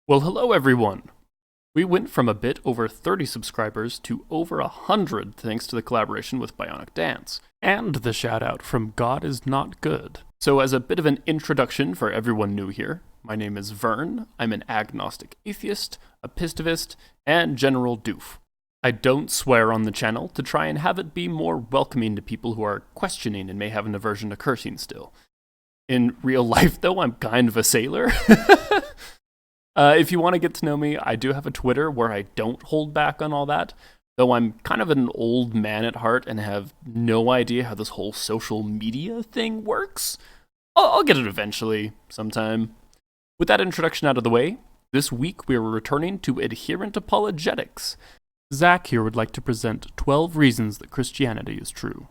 Well, hello everyone! We went from a bit over 30 subscribers to over 100 thanks to the collaboration with Bionic Dance, and the shout out from God is Not Good. So as a bit of an introduction for everyone new here, my name is Vern, I'm an agnostic atheist, a pistivist, and general doof. I don't swear on the channel to try and have it be more welcoming to people who are questioning and may have an aversion to cursing still. In real life though, I'm kind of a sailor. If you want to get to know me, I do have a Twitter where I don't hold back on all that, though I'm kind of an old man at heart and have no idea how this whole social media thing works. I'll get it eventually, sometime. With that introduction out of the way, this week we are returning to Adherent Apologetics. Zach here would like to present 12 reasons that Christianity is true.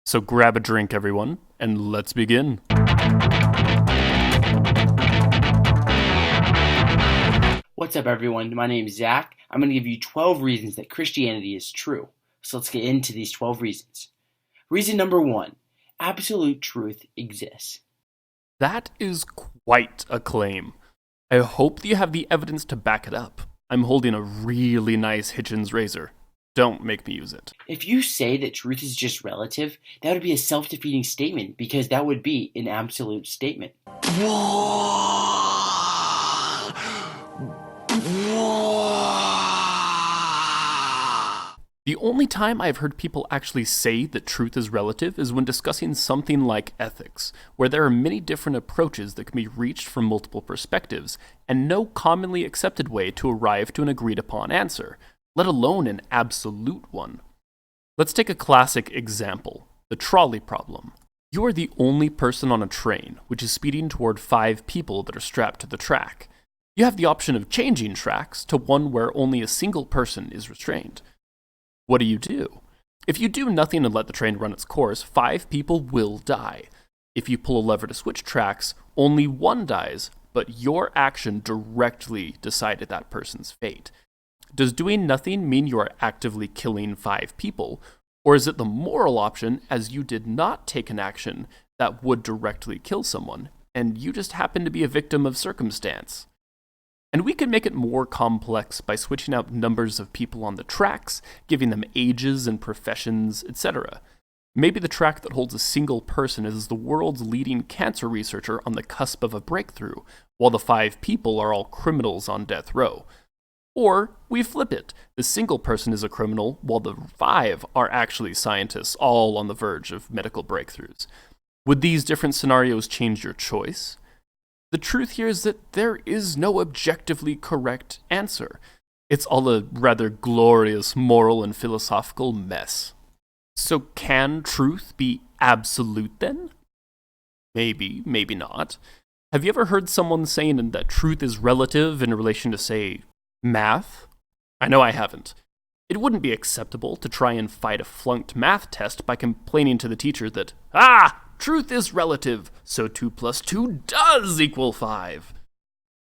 So grab a drink, everyone, and let's begin. What's up, everyone? My name is Zach. I'm going to give you 12 reasons that Christianity is true. So let's get into these 12 reasons. Reason number 1, absolute truth exists. That is quite a claim. I hope that you have the evidence to back it up. I'm holding a really nice Hitchen's razor. Don't make me use it. If you say that truth is just relative, that would be a self-defeating statement because that would be an absolute statement. The only time I've heard people actually say that truth is relative is when discussing something like ethics, where there are many different approaches that can be reached from multiple perspectives, and no commonly accepted way to arrive to an agreed upon answer, let alone an absolute one. Let's take a classic example, the trolley problem. You are the only person on a train, which is speeding toward 5 people that are strapped to the track. You have the option of changing tracks to one where only a single person is restrained. What do? If you do nothing and let the train run its course, 5 people will die. If you pull a lever to switch tracks, only one dies, but your action directly decided that person's fate. Does doing nothing mean you are actively killing 5 people, or is it the moral option as you did not take an action that would directly kill someone, and you just happen to be a victim of circumstance? And we can make it more complex by switching out numbers of people on the tracks, giving them ages and professions, etc. Maybe the track that holds a single person is the world's leading cancer researcher on the cusp of a breakthrough, while the 5 people are all criminals on death row. Or we flip it. The single person is a criminal, while the 5 are actually scientists, all on the verge of medical breakthroughs. Would these different scenarios change your choice? The truth here is that there is no objectively correct answer. It's all a rather glorious moral and philosophical mess. So can truth be absolute then? Maybe, maybe not. Have you ever heard someone saying that truth is relative in relation to, say, math? I know I haven't. It wouldn't be acceptable to try and fight a flunked math test by complaining to the teacher that, truth is relative, so 2 plus 2 does equal 5.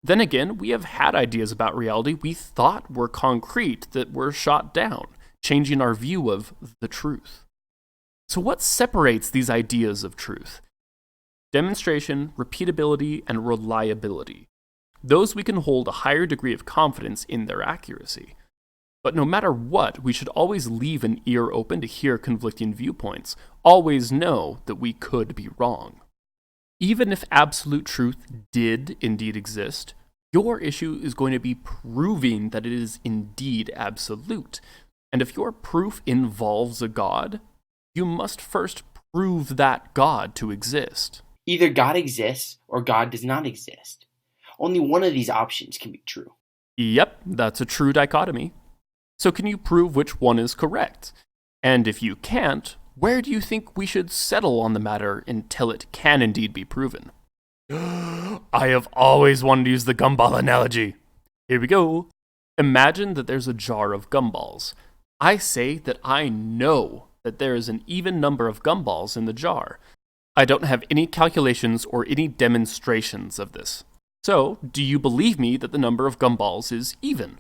Then again, we have had ideas about reality we thought were concrete that were shot down, changing our view of the truth. So what separates these ideas of truth? Demonstration, repeatability, and reliability. Those we can hold a higher degree of confidence in their accuracy. But no matter what, we should always leave an ear open to hear conflicting viewpoints, always know that we could be wrong. Even if absolute truth did indeed exist, your issue is going to be proving that it is indeed absolute. And if your proof involves a God, you must first prove that God to exist. Either God exists or God does not exist. Only one of these options can be true. Yep, that's a true dichotomy. So can you prove which one is correct? And if you can't, where do you think we should settle on the matter until it can indeed be proven? I have always wanted to use the gumball analogy. Here we go. Imagine that there's a jar of gumballs. I say that I know that there is an even number of gumballs in the jar. I don't have any calculations or any demonstrations of this. So, do you believe me that the number of gumballs is even?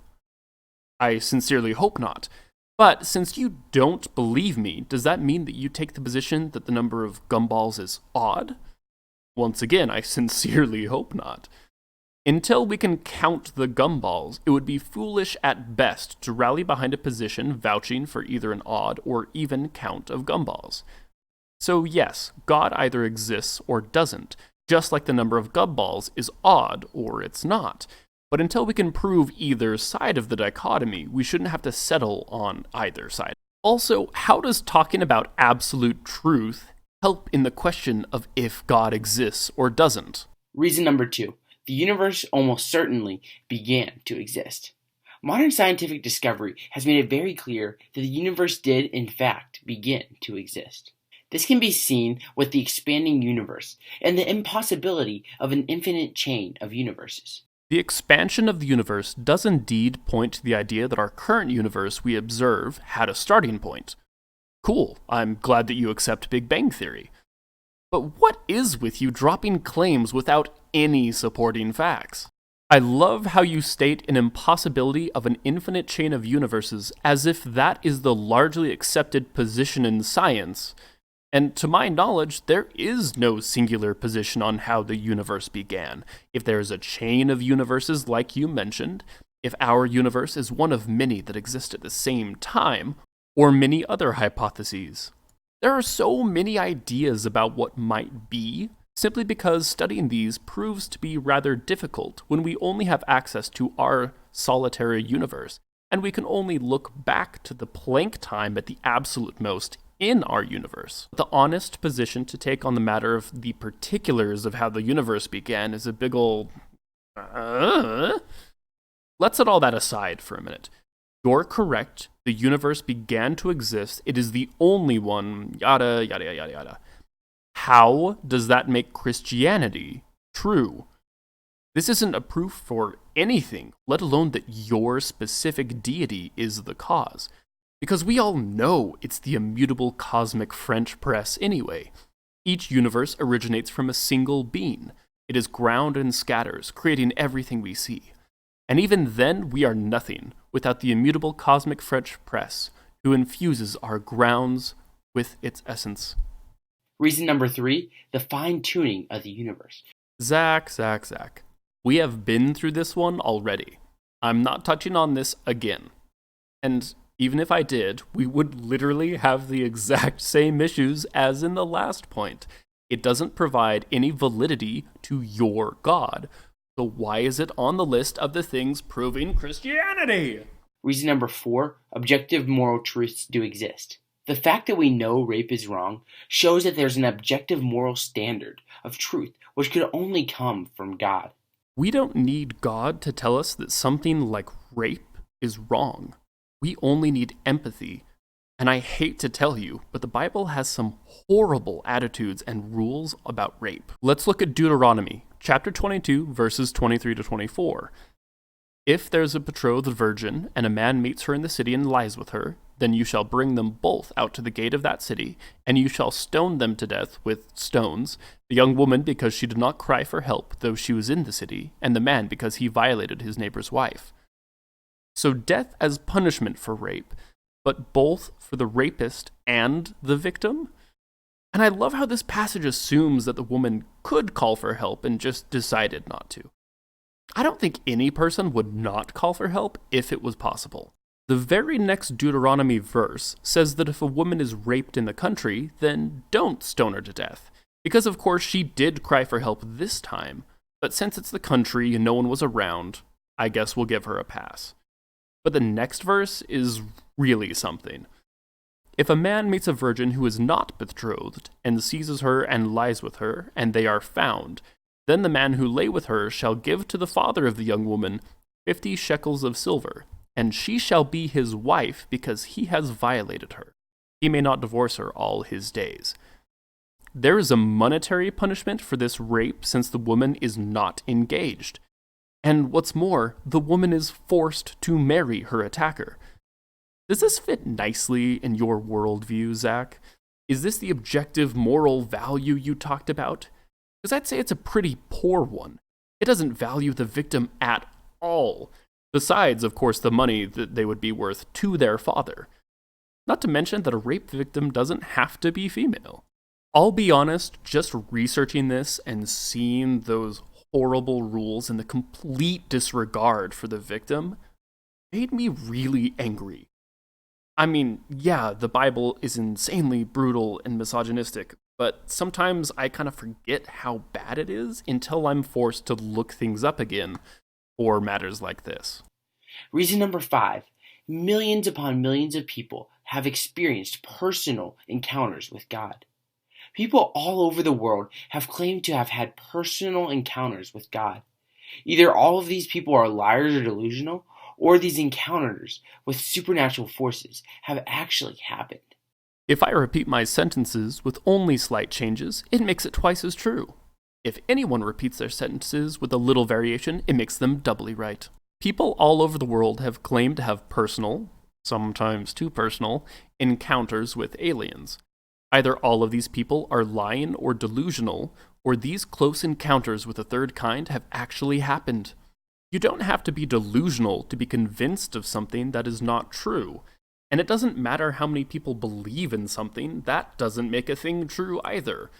I sincerely hope not. But since you don't believe me, does that mean that you take the position that the number of gumballs is odd? Once again, I sincerely hope not. Until we can count the gumballs, it would be foolish at best to rally behind a position vouching for either an odd or even count of gumballs. So yes, God either exists or doesn't, just like the number of gumballs is odd or it's not. But until we can prove either side of the dichotomy, we shouldn't have to settle on either side. Also, how does talking about absolute truth help in the question of if God exists or doesn't? Reason number 2. The universe almost certainly began to exist. Modern scientific discovery has made it very clear that the universe did, in fact, begin to exist. This can be seen with the expanding universe and the impossibility of an infinite chain of universes. The expansion of the universe does indeed point to the idea that our current universe we observe had a starting point. Cool, I'm glad that you accept Big Bang Theory. But what is with you dropping claims without any supporting facts? I love how you state an impossibility of an infinite chain of universes as if that is the largely accepted position in science. And to my knowledge, there is no singular position on how the universe began. If there is a chain of universes like you mentioned, if our universe is one of many that exist at the same time, or many other hypotheses. There are so many ideas about what might be, simply because studying these proves to be rather difficult when we only have access to our solitary universe, and we can only look back to the Planck time at the absolute most in our universe. The honest position to take on the matter of the particulars of how the universe began is a big ol' Let's set all that aside for a minute. You're correct. The universe began to exist. It is the only one, yada, yada, yada, yada. How does that make Christianity true? This isn't a proof for anything, let alone that your specific deity is the cause. Because we all know it's the immutable cosmic French press anyway. Each universe originates from a single being. It is ground and scatters, creating everything we see. And even then, we are nothing without the immutable cosmic French press, who infuses our grounds with its essence. Reason number 3, the fine-tuning of the universe. Zach. We have been through this one already. I'm not touching on this again. And even if I did, we would literally have the exact same issues as in the last point. It doesn't provide any validity to your God. So why is it on the list of the things proving Christianity? Reason number 4, objective moral truths do exist. The fact that we know rape is wrong shows that there's an objective moral standard of truth which could only come from God. We don't need God to tell us that something like rape is wrong. We only need empathy. And I hate to tell you, but the Bible has some horrible attitudes and rules about rape. Let's look at Deuteronomy, chapter 22, verses 23 to 24. If there's a betrothed virgin, and a man meets her in the city and lies with her, then you shall bring them both out to the gate of that city, and you shall stone them to death with stones, the young woman because she did not cry for help, though she was in the city, and the man because he violated his neighbor's wife. So death as punishment for rape, but both for the rapist and the victim? And I love how this passage assumes that the woman could call for help and just decided not to. I don't think any person would not call for help if it was possible. The very next Deuteronomy verse says that if a woman is raped in the country, then don't stone her to death. Because of course she did cry for help this time, but since it's the country and no one was around, I guess we'll give her a pass. But the next verse is really something. If a man meets a virgin who is not betrothed, and seizes her and lies with her, and they are found, then the man who lay with her shall give to the father of the young woman 50 shekels of silver, and she shall be his wife because he has violated her. He may not divorce her all his days. There is a monetary punishment for this rape since the woman is not engaged. And what's more, the woman is forced to marry her attacker. Does this fit nicely in your worldview, Zach? Is this the objective moral value you talked about? Because I'd say it's a pretty poor one. It doesn't value the victim at all. Besides, of course, the money that they would be worth to their father. Not to mention that a rape victim doesn't have to be female. I'll be honest, just researching this and seeing those horrible rules and the complete disregard for the victim made me really angry. I mean, yeah, the Bible is insanely brutal and misogynistic, but sometimes I kind of forget how bad it is until I'm forced to look things up again for matters like this. Reason number 5. Millions upon millions of people have experienced personal encounters with God. People all over the world have claimed to have had personal encounters with God. Either all of these people are liars or delusional, or these encounters with supernatural forces have actually happened. If I repeat my sentences with only slight changes, it makes it twice as true. If anyone repeats their sentences with a little variation, it makes them doubly right. People all over the world have claimed to have personal, sometimes too personal, encounters with aliens. Either all of these people are lying or delusional, or these close encounters with a third kind have actually happened. You don't have to be delusional to be convinced of something that is not true. And it doesn't matter how many people believe in something, that doesn't make a thing true either.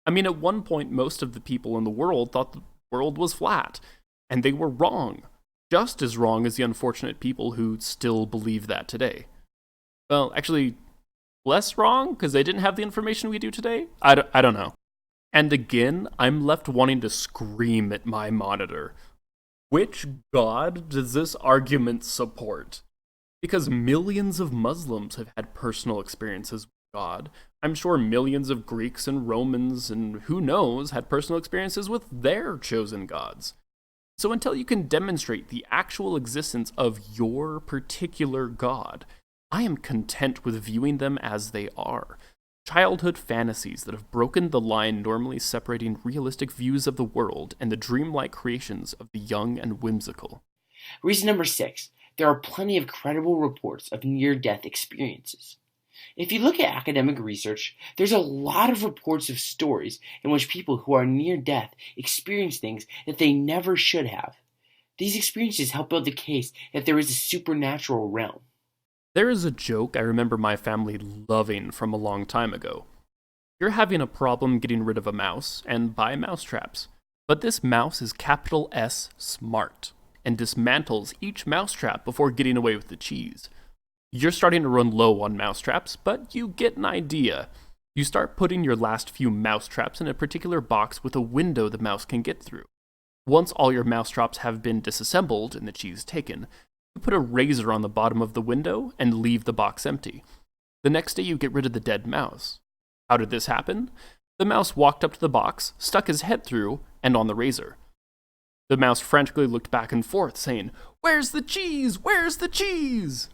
I mean, at one point, most of the people in the world thought the world was flat, and they were wrong. Just as wrong as the unfortunate people who still believe that today. Well, actually, less wrong, because they didn't have the information we do today? I don't know. And again, I'm left wanting to scream at my monitor. Which God does this argument support? Because millions of Muslims have had personal experiences with God. I'm sure millions of Greeks and Romans and who knows had personal experiences with their chosen gods. So until you can demonstrate the actual existence of your particular God, I am content with viewing them as they are. Childhood fantasies that have broken the line normally separating realistic views of the world and the dreamlike creations of the young and whimsical. Reason number 6. There are plenty of credible reports of near-death experiences. If you look at academic research, there's a lot of reports of stories in which people who are near death experience things that they never should have. These experiences help build the case that there is a supernatural realm. There is a joke I remember my family loving from a long time ago. You're having a problem getting rid of a mouse, and buy mousetraps. But this mouse is capital S smart, and dismantles each mousetrap before getting away with the cheese. You're starting to run low on mousetraps, but you get an idea. You start putting your last few mousetraps in a particular box with a window the mouse can get through. Once all your mousetraps have been disassembled and the cheese taken, you put a razor on the bottom of the window and leave the box empty. The next day you get rid of the dead mouse. How did this happen? The mouse walked up to the box, stuck his head through, and on the razor. The mouse frantically looked back and forth, saying, "Where's the cheese? Where's the cheese?"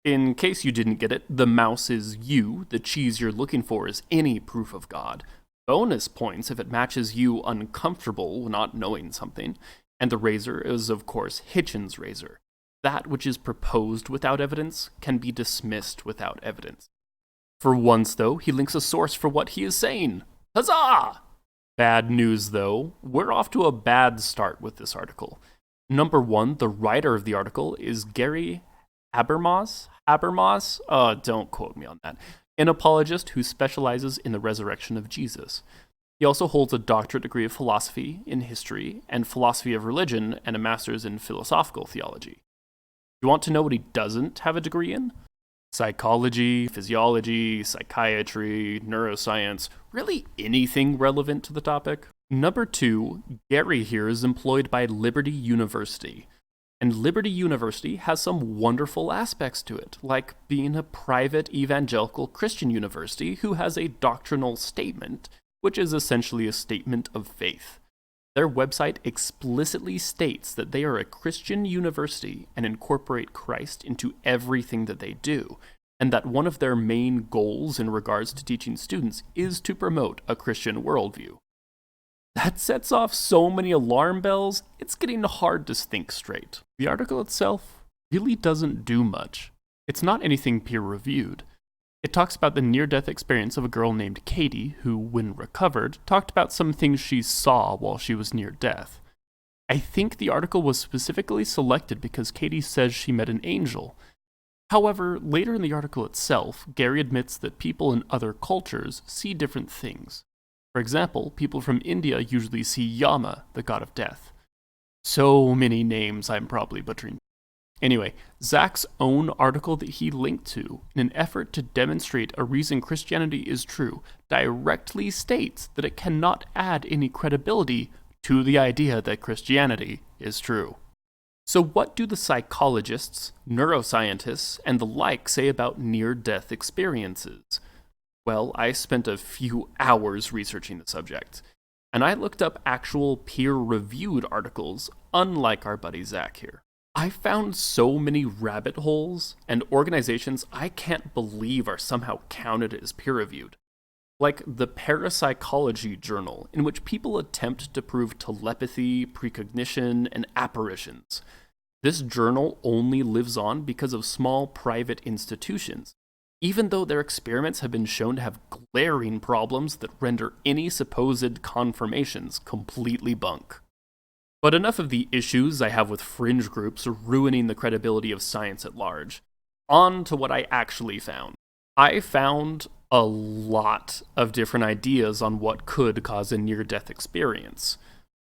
In case you didn't get it, the mouse is you, the cheese you're looking for is any proof of God. Bonus points if it matches you uncomfortable not knowing something. And the razor is, of course, Hitchen's razor. That which is proposed without evidence can be dismissed without evidence. For once, though, he links a source for what he is saying. Huzzah! Bad news, though. We're off to a bad start with this article. Number 1, the writer of the article is Gary Habermas? Don't quote me on that. An apologist who specializes in the resurrection of Jesus. He also holds a doctorate degree of philosophy in history and philosophy of religion and a master's in philosophical theology. You want to know what he doesn't have a degree in? Psychology, physiology, psychiatry, neuroscience, really anything relevant to the topic. Number 2, Gary here is employed by Liberty University. And Liberty University has some wonderful aspects to it, like being a private evangelical Christian university who has a doctrinal statement, which is essentially a statement of faith. Their website explicitly states that they are a Christian university and incorporate Christ into everything that they do, and that one of their main goals in regards to teaching students is to promote a Christian worldview. That sets off so many alarm bells, it's getting hard to think straight. The article itself really doesn't do much. It's not anything peer-reviewed. It talks about the near-death experience of a girl named Katie, who, when recovered, talked about some things she saw while she was near death. I think the article was specifically selected because Katie says she met an angel. However, later in the article itself, Gary admits that people in other cultures see different things. For example, people from India usually see Yama, the god of death. So many names I'm probably butchering. Anyway, Zach's own article that he linked to, in an effort to demonstrate a reason Christianity is true, directly states that it cannot add any credibility to the idea that Christianity is true. So what do the psychologists, neuroscientists, and the like say about near-death experiences? Well, I spent a few hours researching the subject, and I looked up actual peer-reviewed articles, unlike our buddy Zach here. I found so many rabbit holes and organizations I can't believe are somehow counted as peer-reviewed. Like the Parapsychology Journal, in which people attempt to prove telepathy, precognition, and apparitions. This journal only lives on because of small private institutions, even though their experiments have been shown to have glaring problems that render any supposed confirmations completely bunk. But enough of the issues I have with fringe groups ruining the credibility of science at large. On to what I actually found. I found a lot of different ideas on what could cause a near-death experience.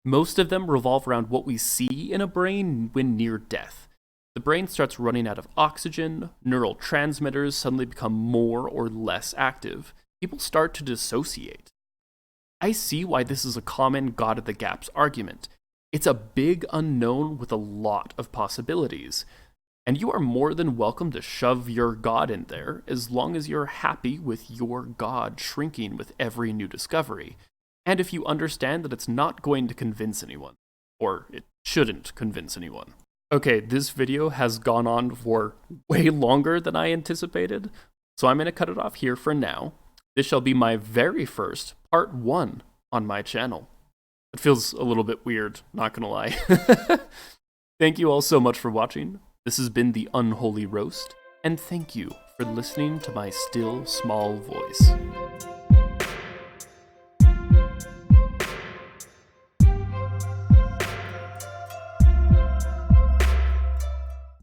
Most of them revolve around what we see in a brain when near death. The brain starts running out of oxygen, neural transmitters suddenly become more or less active. People start to dissociate. I see why this is a common God of the Gaps argument. It's a big unknown with a lot of possibilities. And you are more than welcome to shove your God in there as long as you're happy with your God shrinking with every new discovery. And if you understand that it's not going to convince anyone. Or it shouldn't convince anyone. Okay, this video has gone on for way longer than I anticipated, so I'm going to cut it off here for now. This shall be my very first part 1 on my channel. It feels a little bit weird, not gonna lie. Thank you all so much for watching. This has been the Unholy Roast, and thank you for listening to my still small voice.